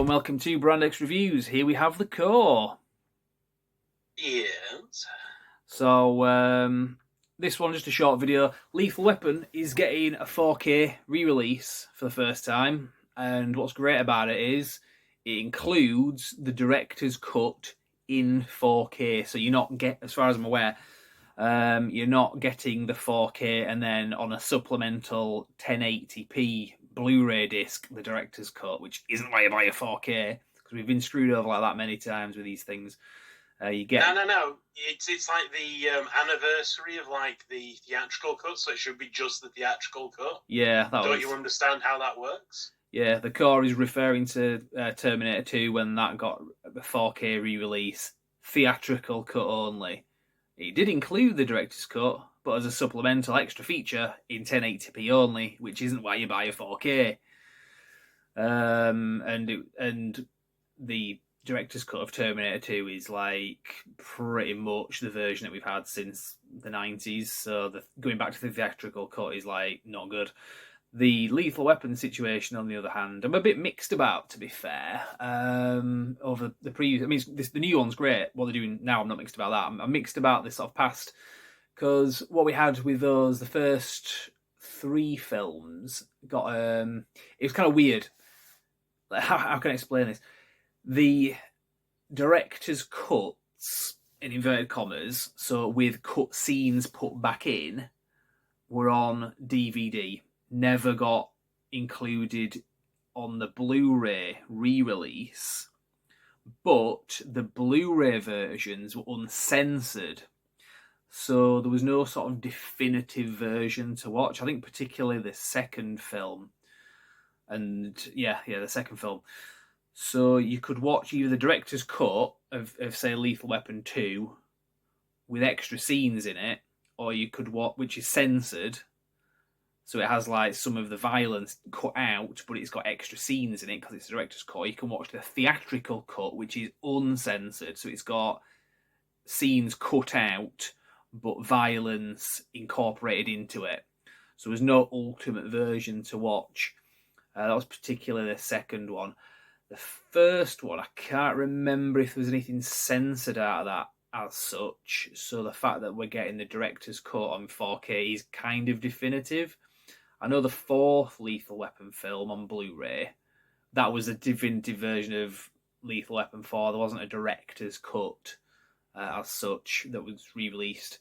and welcome to Brand X Reviews. Here we have the core. Yes. So, this one, just a short video. Lethal Weapon is getting a 4K re-release for the first time. And what's great about it is it includes the director's cut in 4K. So you're not as far as I'm aware, you're not getting the 4K and then on a supplemental 1080p Blu-ray disc, the director's cut, which isn't why you buy a 4K, because we've been screwed over like that many times with these things. You get No. It's like the anniversary of like the theatrical cut, so it should be just the theatrical cut. Yeah, Don't you understand how that works? Yeah, the core is referring to Terminator 2 when that got a 4K re-release, theatrical cut only. It did include the director's cut, but as a supplemental extra feature in 1080p only, which isn't why you buy a 4K. And the director's cut of Terminator 2 is like pretty much the version that we've had since the 90s. So going back to the theatrical cut is like not good. The Lethal Weapon situation, on the other hand, I'm a bit mixed about, to be fair. Over the previous, I mean, the new one's great. What they're doing now, I'm not mixed about that. I'm mixed about this sort of past, because what we had with those, the first 3 films, got it was kind of weird. How can I explain this? The director's cuts, in inverted commas, so with cut scenes put back in, were on DVD. Never got included on the Blu-ray re-release, but the Blu-ray versions were uncensored, so there was no sort of definitive version to watch. I think particularly the second film, and the second film. So you could watch either the director's cut of say Lethal Weapon 2 with extra scenes in it, or you could watch, which is censored. So it has like some of the violence cut out, but it's got extra scenes in it because it's a director's cut. You can watch the theatrical cut, which is uncensored. So it's got scenes cut out, but violence incorporated into it. So there's no ultimate version to watch. That was particularly the second one. The first one, I can't remember if there was anything censored out of that as such. So the fact that we're getting the director's cut on 4K is kind of definitive. I know the 4th Lethal Weapon film on Blu-ray, that was a definitive version of Lethal Weapon 4. There wasn't a director's cut as such that was re-released.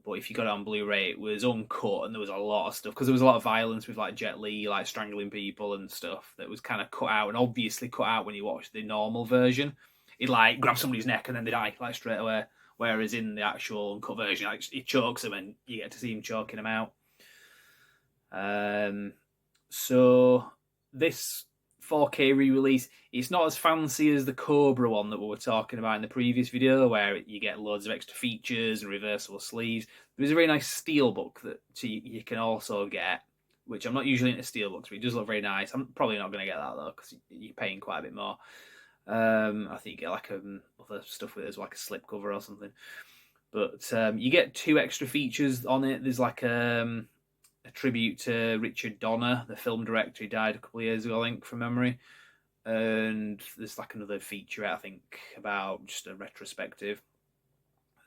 But if you got it on Blu-ray, it was uncut, and there was a lot of stuff, because there was a lot of violence with like Jet Li, like strangling people and stuff, that was kind of cut out, and obviously cut out when you watch the normal version. He'd like grab somebody's neck and then they die like straight away. Whereas in the actual uncut version, like, he chokes them and you get to see him choking him out. So this 4K re-release, it's not as fancy as the Cobra one that we were talking about in the previous video, where you get loads of extra features and reversible sleeves. There's a very nice steelbook that you can also get, which I'm not usually into steelbooks, but it does look very nice. I'm probably not going to get that though, because you're paying quite a bit more. I think you get like other stuff with it, as like a slipcover or something. But you get 2 extra features on it. There's like a tribute to Richard Donner, the film director. He died a couple of years ago, I think, from memory. And there's like another feature, I think, about just a retrospective.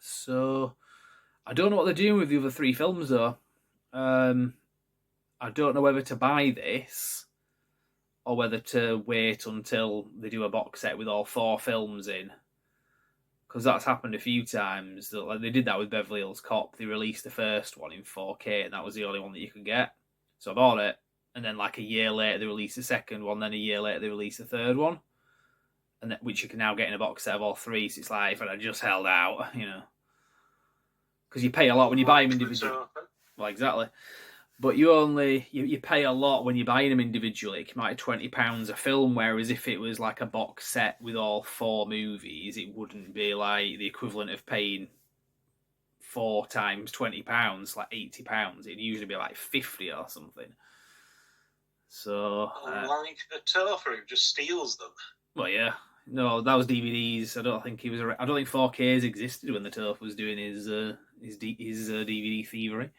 So I don't know what they're doing with the other 3 films, though. I don't know whether to buy this or whether to wait until they do a box set with all 4 films in. Because that's happened a few times. Like, they did that with Beverly Hills Cop. They released the first one in 4K, and that was the only one that you could get. So I bought it, and then like a year later they released the second one, then a year later they released the third one, and which you can now get in a box set of all 3. So it's like, if I just held out, because you pay a lot when you buy them individually. Well, exactly. But you pay a lot when you're buying them individually. It might be £20 a film, whereas if it was like a box set with all 4 movies, it wouldn't be like the equivalent of paying 4 times £20, like £80. It'd usually be like 50 or something. So like the tofu just steals them. Well, yeah. No, that was DVDs. I don't think 4Ks existed when the Tofu was doing his DVD thievery.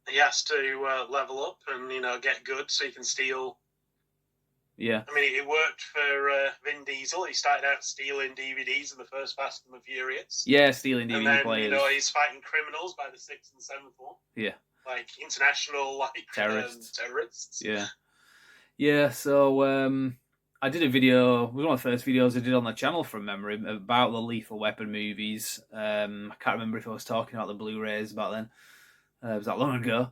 He has to level up and get good so he can steal Yeah. I mean, it worked for Vin Diesel. He started out stealing DVDs in the first Fast and the Furious. Yeah, stealing And DVD then, players. he's fighting criminals by the 6th and 7th one. Yeah. Like, international, terrorists. Yeah. Yeah, so I did a video, it was one of the first videos I did on the channel from memory, about the Lethal Weapon movies. I can't remember if I was talking about the Blu-rays back then. It was that long ago.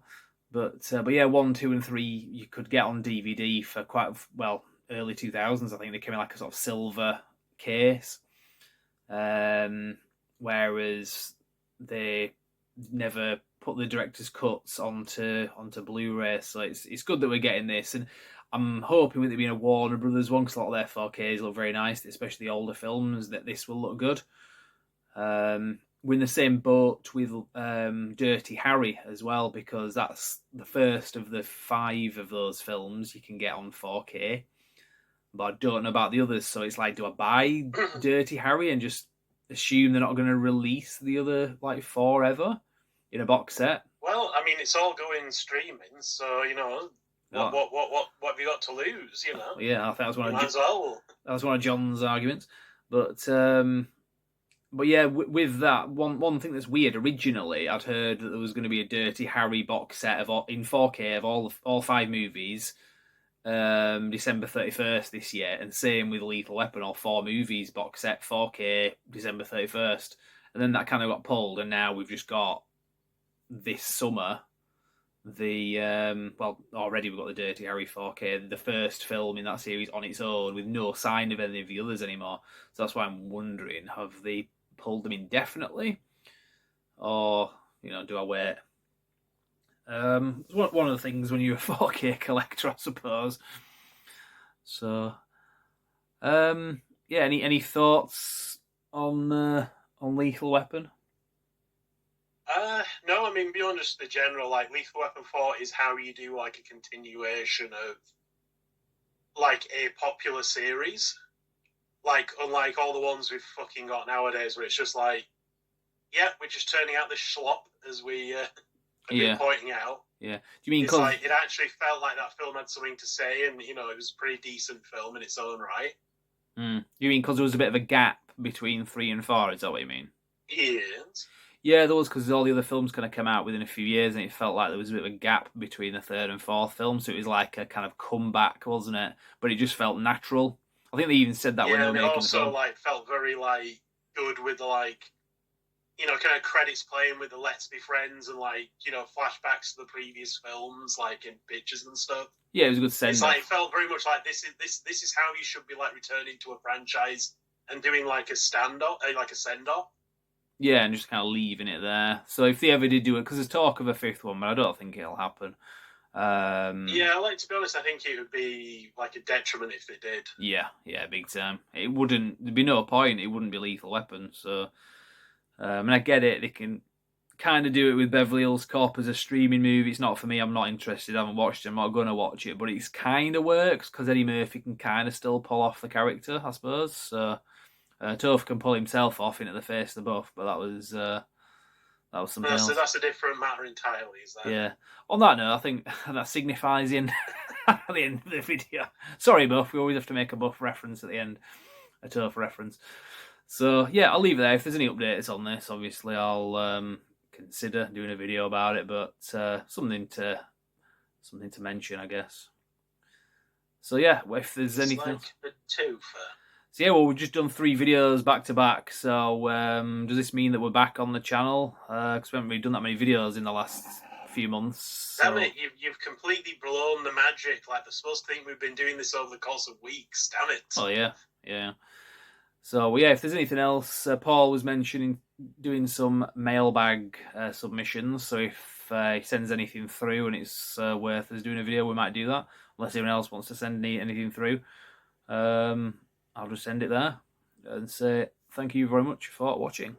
But yeah, 1, 2, and 3 you could get on DVD for quite, well, early 2000s. I think they came in like a sort of silver case. Whereas they never put the director's cuts onto Blu-ray. So it's good that we're getting this. And I'm hoping with it being a Warner Brothers one, because a lot of their 4Ks look very nice, especially the older films, that this will look good. We're in the same boat with Dirty Harry as well, because that's the first of the 5 of those films you can get on 4K. But I don't know about the others, so it's like, do I buy Dirty Harry and just assume they're not going to release the other 4 ever in a box set? Well, I mean, it's all going streaming, so what have you got to lose? Yeah, I think that was one that was one of John's arguments, but yeah, with that, one thing that's weird. Originally, I'd heard that there was going to be a Dirty Harry box set in 4K of all 5 movies, December 31st this year, and same with Lethal Weapon, all 4 movies box set 4K December 31st, and then that kind of got pulled, and now we've just got this summer already we've got the Dirty Harry 4K, the first film in that series on its own, with no sign of any of the others anymore. So that's why I'm wondering, have they pulled them indefinitely, or do I wait? It's one of the things when you're a 4K collector, I suppose. So, yeah. Any thoughts on Lethal Weapon? No, I mean, beyond just the general, Lethal Weapon 4 is how you do, a continuation of, a popular series. Unlike all the ones we've fucking got nowadays, where it's just we're just turning out this schlop, as we have been pointing out. Yeah. Do you mean because it actually felt like that film had something to say, and, it was a pretty decent film in its own right. You mean because there was a bit of a gap between 3 and 4, is that what you mean? Yes. Yeah, there was, because all the other films kind of come out within a few years, and it felt like there was a bit of a gap between the 3rd and 4th film, so it was like a kind of comeback, wasn't it? But it just felt natural. I think they even said that when they were making the film. Yeah, it also felt very good with the kind of credits playing with the Let's Be Friends and flashbacks to the previous films, in pictures and stuff. Yeah, it was a good send. It felt very much like this is how you should be returning to a franchise and doing a stand-off, a send-off. Yeah, and just kind of leaving it there. So if they ever did do it, because there's talk of a 5th one, but I don't think it'll happen. Yeah, to be honest, I think it would be a detriment if they did. Yeah, big time. It wouldn't. There'd be no point. It wouldn't be Lethal Weapon. So, and I get it. They can kind of do it with Beverly Hills Cop as a streaming movie. It's not for me. I'm not interested. I haven't watched it. I'm not going to watch it. But it kind of works because Eddie Murphy can kind of still pull off the character, I suppose. So. Toph can pull himself off into the face of the buff, but that was something else. So that's a different matter entirely, is that? Yeah. On that note, I think that signifies the end at the end of the video. Sorry, Buff. We always have to make a Buff reference at the end, a Toph reference. So yeah, I'll leave it there. If there's any updates on this, obviously I'll consider doing a video about it. But something to mention, I guess. So yeah, if there's anything. The twofer. So yeah, well, we've just done 3 videos back to back. So does this mean that we're back on the channel? Because we haven't really done that many videos in the last few months. So... Damn it, you've completely blown the magic. They're supposed to think we've been doing this over the course of weeks. Damn it. Oh, yeah. So, yeah, if there's anything else, Paul was mentioning doing some mailbag submissions. So if he sends anything through and it's worth us doing a video, we might do that. Unless anyone else wants to send anything through. I'll just end it there and say thank you very much for watching.